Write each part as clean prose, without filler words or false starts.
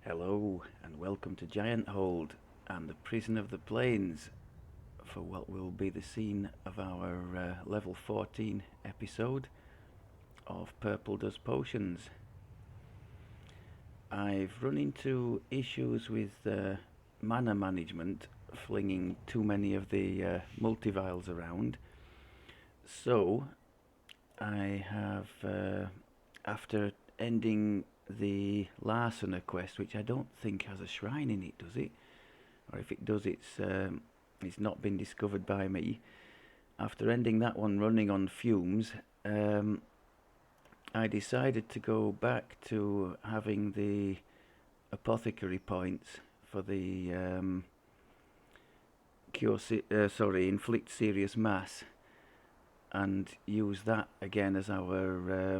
Hello and welcome to Gianthold and the Prison of the Plains for what will be the scene of our level 14 episode of Purple Does Potions. I've run into issues with mana management, flinging too many of the multivials around, so I have, after ending the Larsener quest, which I don't think has a shrine in it, does it? Or if it does, it's not been discovered by me. After ending that one running on fumes, I decided to go back to having the apothecary points for the inflict serious mass, and use that again as our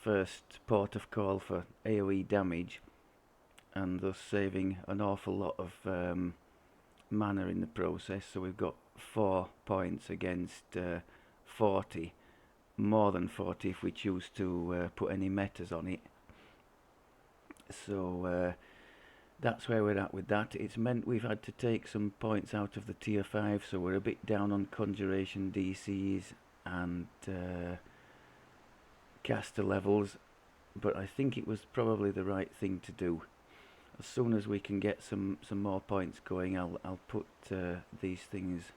first port of call for AoE damage, and thus saving an awful lot of mana in the process. So we've got 4 points against 40, more than 40 if we choose to put any metas on it. So that's where we're at with that. It's meant we've had to take some points out of the tier 5, so we're a bit down on conjuration DCs and caster levels, but I think it was probably the right thing to do. As soon as we can get some more points going, I'll put these things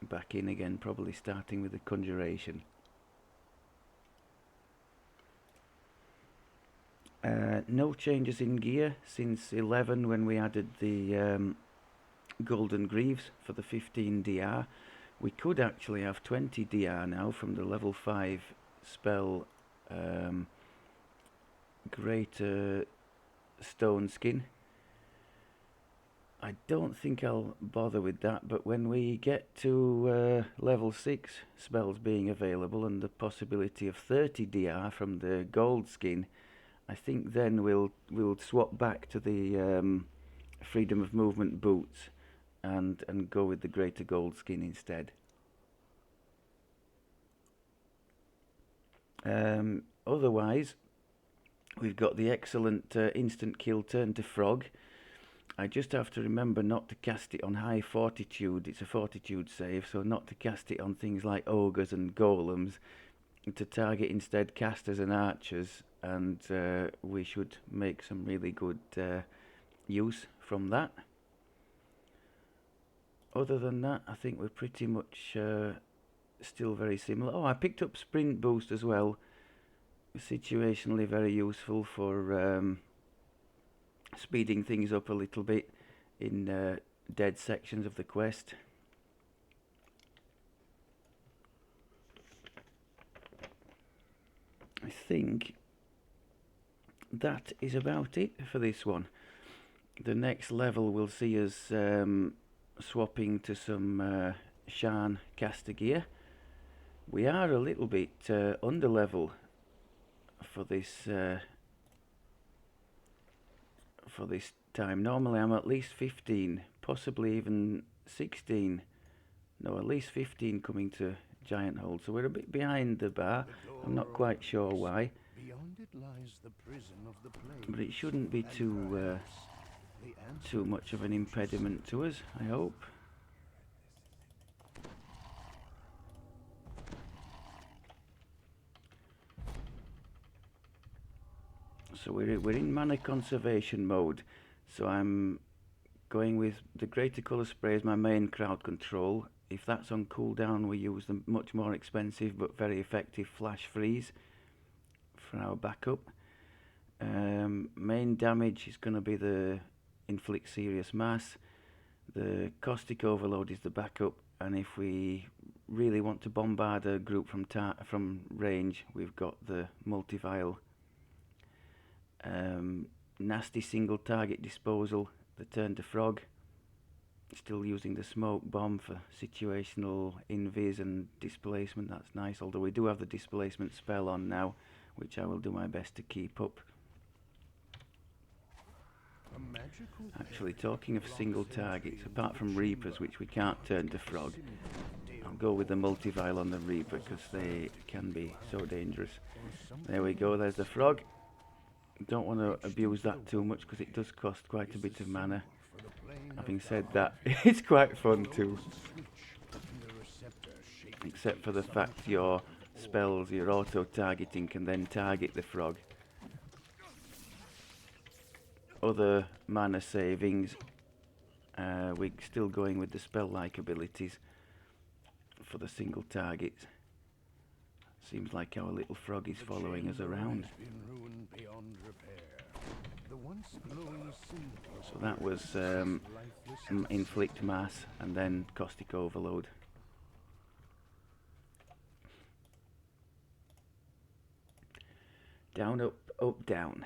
back in again, probably starting with the conjuration. No changes in gear since 11, when we added the golden greaves for the 15 DR. We could actually have 20 DR now from the level 5 spell Greater Stone Skin. I don't think I'll bother with that, but when we get to level 6 spells being available and the possibility of 30 DR from the gold skin, I think then we'll swap back to the freedom of movement boots and go with the greater gold skin instead. Otherwise, we've got the excellent instant kill turn to frog. I just have to remember not to cast it on high fortitude. It's a fortitude save, so not to cast it on things like ogres and golems, to target instead casters and archers, and we should make some really good use from that. Other than that, I think we're pretty much still very similar. Oh, I picked up sprint boost as well, situationally very useful for speeding things up a little bit in dead sections of the quest. I think that is about it for this one. The next level will see us swapping to some Shan caster gear. We are a little bit under level for this time. Normally I'm at least 15, possibly even 16. No, at least 15 coming to Gianthold, so we're a bit behind the bar. I'm not quite sure why, but it shouldn't be too much of an impediment to us, I hope. So we're in mana conservation mode, so I'm going with the greater colour spray as my main crowd control. If that's on cooldown, we use the much more expensive but very effective flash freeze for our backup. Main damage is going to be the inflict serious mass. The caustic overload is the backup, and if we really want to bombard a group from range, we've got the multivial. Nasty single target disposal, the turn to frog. Still using the smoke bomb for situational invis and displacement. That's nice, although we do have the displacement spell on now, which I will do my best to keep up. Actually, talking of single targets, apart from reapers, which we can't turn to frog, I'll go with the multivial on the reaper because they can be so dangerous. There we go, there's the frog. Don't want to abuse that too much because it does cost quite a bit of mana. Having said that, it's quite fun too. Except for the fact your spells, your auto-targeting can then target the frog. Other mana savings, we're still going with the spell-like abilities for the single targets. Seems like our little frog is following us around. So that was inflict mass and then caustic overload. Down, up, up, down.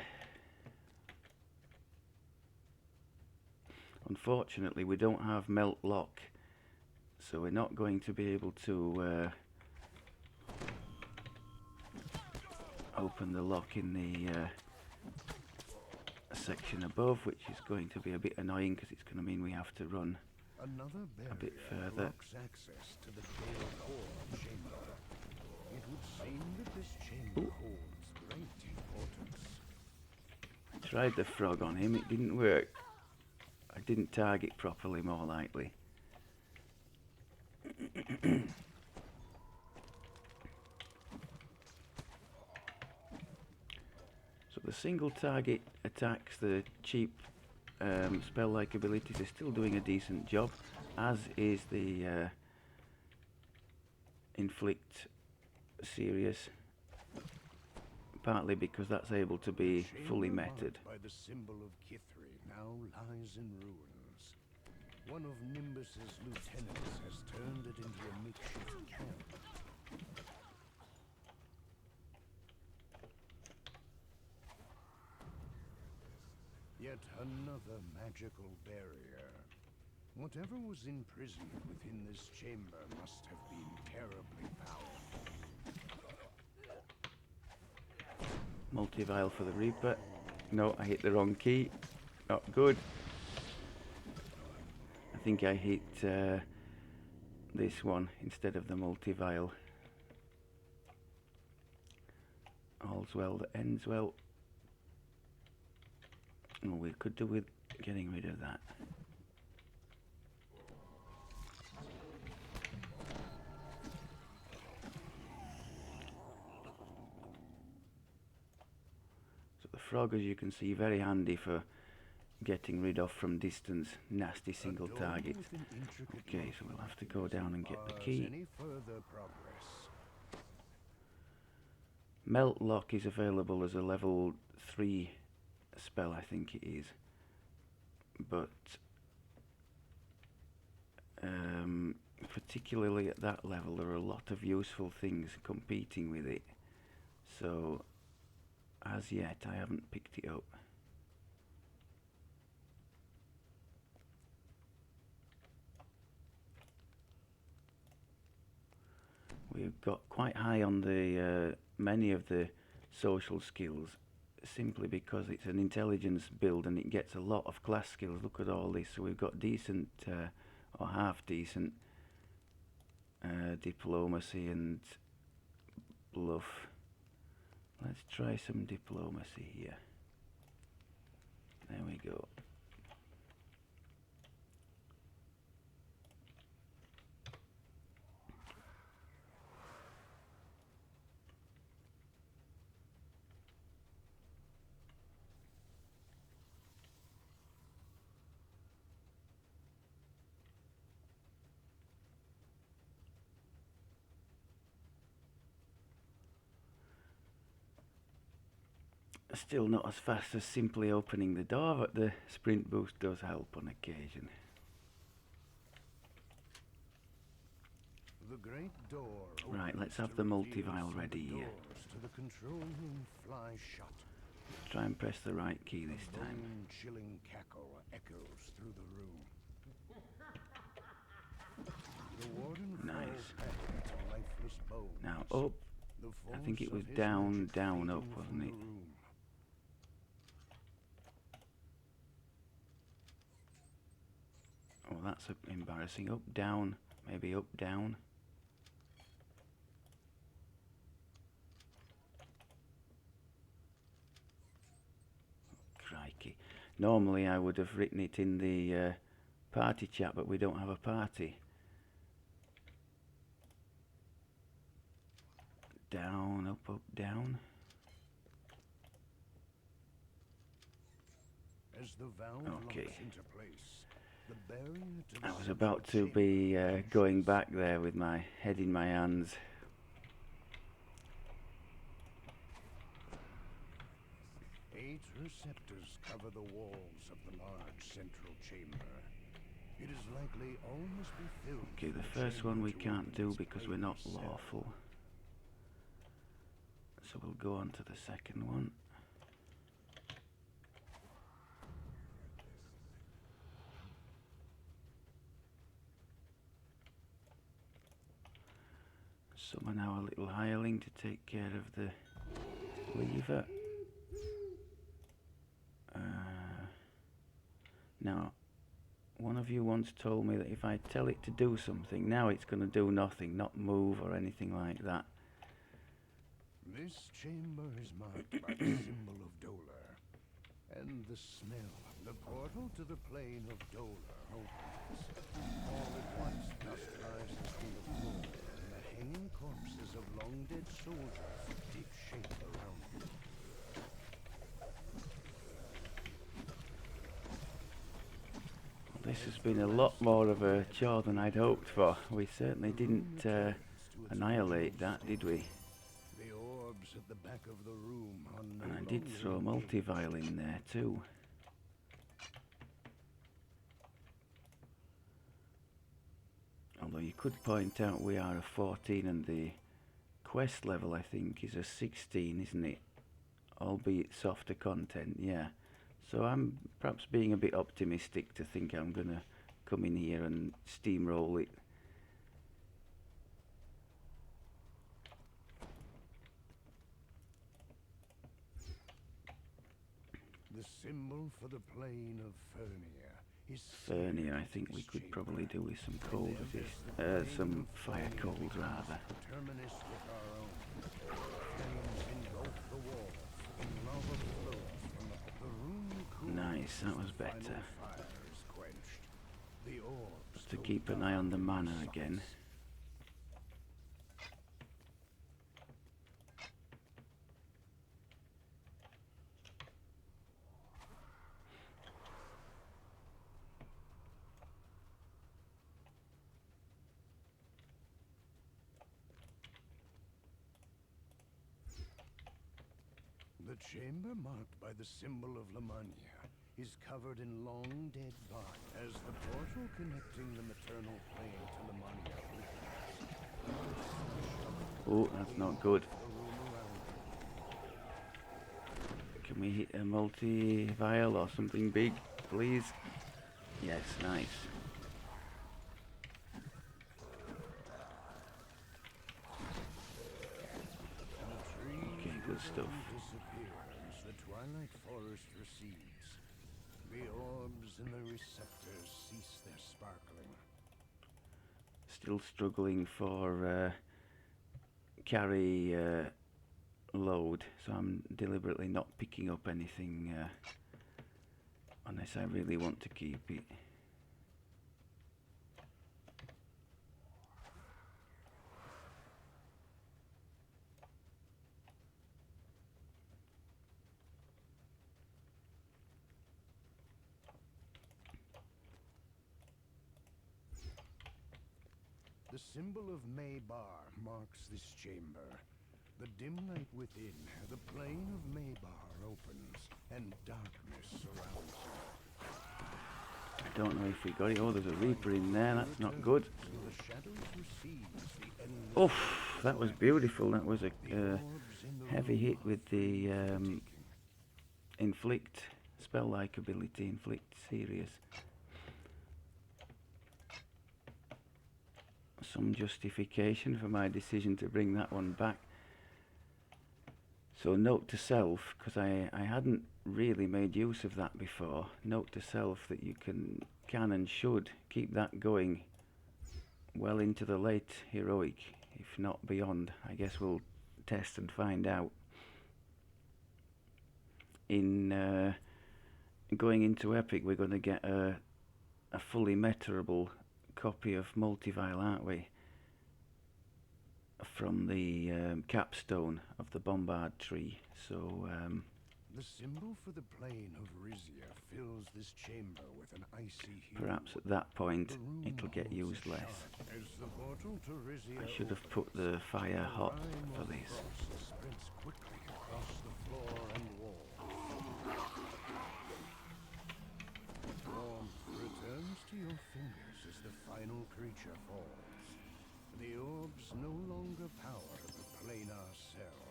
Unfortunately, we don't have melt lock, so we're not going to be able to open the lock in the section above, which is going to be a bit annoying because it's going to mean we have to run a bit further. Access to the DDO chamber. It would seem that this chamber holds great importance. I tried the frog on him, it didn't work. I didn't target properly, more likely. So the single target attacks, the cheap spell-like abilities are still doing a decent job, as is the inflict serious, partly because that's able to be fully meted. By the symbol of Kithri now lies in ruins. One of Nimbus's lieutenants has turned it into a makeshift camp. Yet another magical barrier. Whatever was imprisoned within this chamber must have been terribly powerful. Multi-vial for the Reaper. No, I hit the wrong key. Not good. I think I hit this one instead of the multi-vial. All's well that ends well. Oh, we could do with getting rid of that. So the frog, as you can see, very handy for getting rid of from distance nasty single targets. Okay, so we'll have to go down and get the key. Melt lock is available as a level 3 spell, I think it is, but particularly at that level there are a lot of useful things competing with it, so as yet I haven't picked it up. We've got quite high on the many of the social skills, simply because it's an intelligence build and it gets a lot of class skills. Look at all this. So we've got decent or half decent diplomacy and bluff. Let's try some diplomacy here. There we go. Still not as fast as simply opening the door, but the sprint boost does help on occasion. The great door right, let's have the multi-vial ready here. To the control room fly shut. Let's try and press the right key this time. Chilling cackle echoes through the room. The warden nice. To lifeless bones. Now up. I think it was down, down, up, wasn't it? Oh, that's embarrassing. Up, down, maybe up, down. Normally I would have written it in the party chat, but we don't have a party. Down, up, up, down. As the valve Okay. locks into place, the barrier to the I was central about to be chamber going vanishes. back there with my head in my hands. Eight receptors cover the walls of the large central chamber. It is likely all must be filled. Okay, for the first chamber one we to can't open do its because we're not plaguey cell. lawful. So we'll go on to the second one. Summon our little hireling to take care of the lever. Now, one of you once told me that if I tell it to do something, now it's going to do nothing, not move or anything like that. This chamber is marked by the symbol of Dolar, and the smell of the portal to the plane of Dolar opens. All at once, dust rises from the floor, and the hanging corpses of long-dead soldiers take shape around you. This has been a lot more of a chore than I'd hoped for. We certainly didn't annihilate that, did we? The orbs at the back of the room are no And I did longer throw a engaged. multivile in there too. Although you could point out we are a 14 and the quest level I think is a 16, isn't it? Albeit softer content, yeah. So I'm perhaps being a bit optimistic to think I'm going to come in here and steamroll it. The symbol for the plane of Fernia is Fernia, I think we could probably do with some cold resist, some fire cold rather. Terminus with our own. Flames engulf the walls, and lava flows from the room cools Nice, that was as the final better. fire is quenched. The orbs To go keep an eye on the dark in mana their again. sockets. The chamber marked by the symbol of Lamania is covered in long dead bodies. As the portal connecting the maternal plane to Lamania opens, Oh, that's not good. the room around you. Can we hit a multi-vial or something big, please? Yes, nice. Okay, good stuff. Disappears. The twilight forest recedes. The orbs and the receptors cease their sparkling. Still struggling for carry load, so I'm deliberately not picking up anything unless I really want to keep it. The symbol of Maybar marks this chamber. The dim light within, the plane of Maybar opens, and darkness surrounds you. I don't know if we got it. Oh, there's a Reaper in there. That's not good. So the shadows receives the endless Oof, that was beautiful. That was a orbs in the heavy room hit are with free the for taking. inflict spell-like ability, inflict serious. Some justification for my decision to bring that one back. So note to self, because I hadn't really made use of that before. Note to self that you can and should keep that going well into the late heroic, if not beyond. I guess we'll test and find out in going into Epic, we're going to get a fully meterable copy of Multivile, aren't we? From the capstone of the Bombard tree. So the symbol for the plane of Rizia fills this chamber with an icy hue. perhaps at that point it'll get used less. As the portal to Rizia I should have put the fire hot for this. sprints quickly across the floor and wall. Warmth returns to your fingers as the final creature falls. The orbs no longer power the planar cell.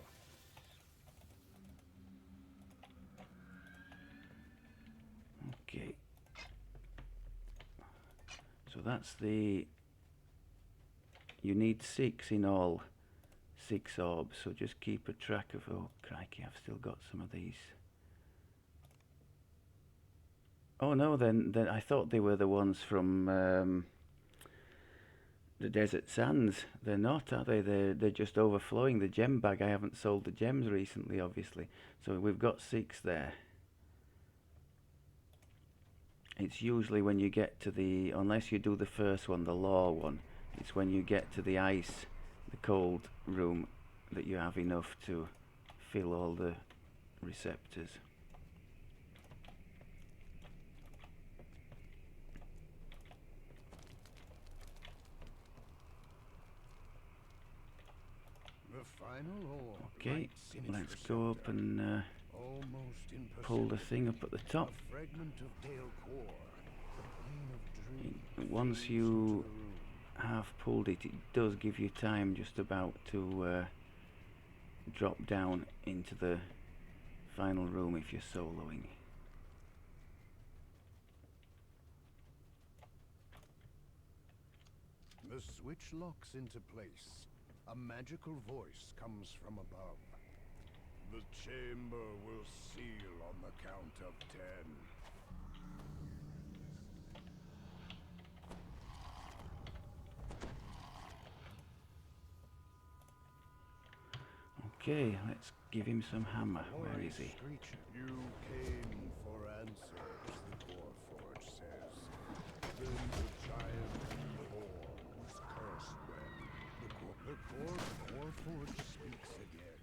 Okay. So that's the... You need 6 in all. 6 orbs, so just keep a track of... Oh, crikey, I've still got some of these. Oh no, then I thought they were the ones from the Desert Sands. They're not, are they? They're just overflowing the gem bag. I haven't sold the gems recently, obviously. So we've got 6 there. It's usually when you get to the... Unless you do the first one, the law one. It's when you get to the ice, the cold room, that you have enough to fill all the receptors. Okay, let's go up and pull the thing up at the top. Once you have pulled it, it does give you time just about to drop down into the final room if you're soloing. The switch locks into place. A magical voice comes from above. The chamber will seal on the count of 10. Okay, let's give him some hammer. Where is he? You came for answers, the Warforged says. Then the giant core was cursed when the Warforged speaks again.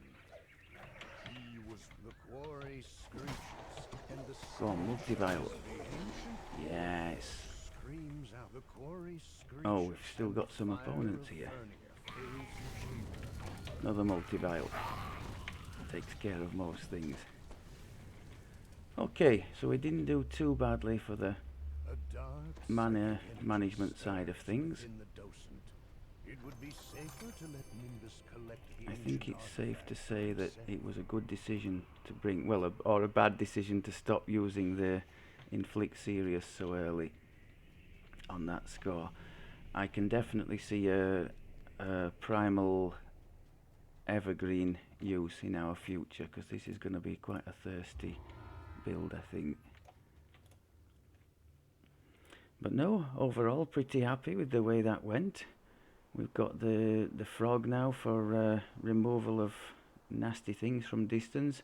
He was the quarry screeches, and the Go on, Multivile. Yes. Screams out. The quarry screeches. Oh, we've still got some opponents here. Another Multivile. Takes care of most things. Okay, so we didn't do too badly for the mana management side of things. I think it's safe to say that it was a good decision to bring, well, or a bad decision to stop using the Inflict Serious so early on that score. I can definitely see a primal evergreen use in our future, because this is going to be quite a thirsty build, I think. But no, overall pretty happy with the way that went. We've got the frog now for removal of nasty things from distance,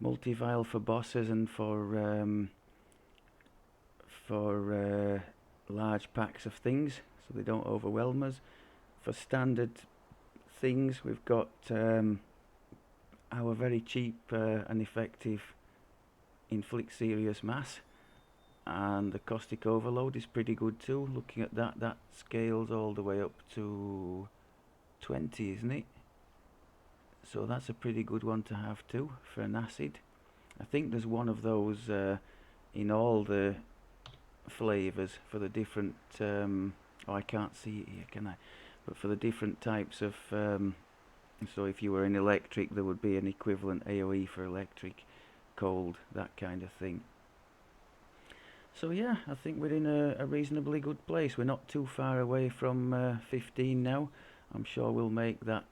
Multivile for bosses and for large packs of things so they don't overwhelm us. For standard things, we've got our very cheap and effective Inflict Serious Mass, and the Caustic Overload is pretty good too. Looking at that, that scales all the way up to 20, isn't it? So that's a pretty good one to have too for an acid. I think there's one of those in all the flavours for the different oh, I can't see it here, can I? But for the different types of so if you were in electric, there would be an equivalent AoE for electric, cold, that kind of thing. So yeah, I think we're in a reasonably good place. We're not too far away from 15 now. I'm sure we'll make that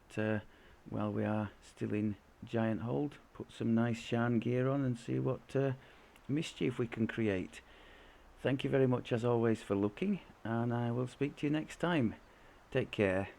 while we are still in Gianthold. Put some nice Shan gear on and see what mischief we can create. Thank you very much as always for looking, and I will speak to you next time. Take care.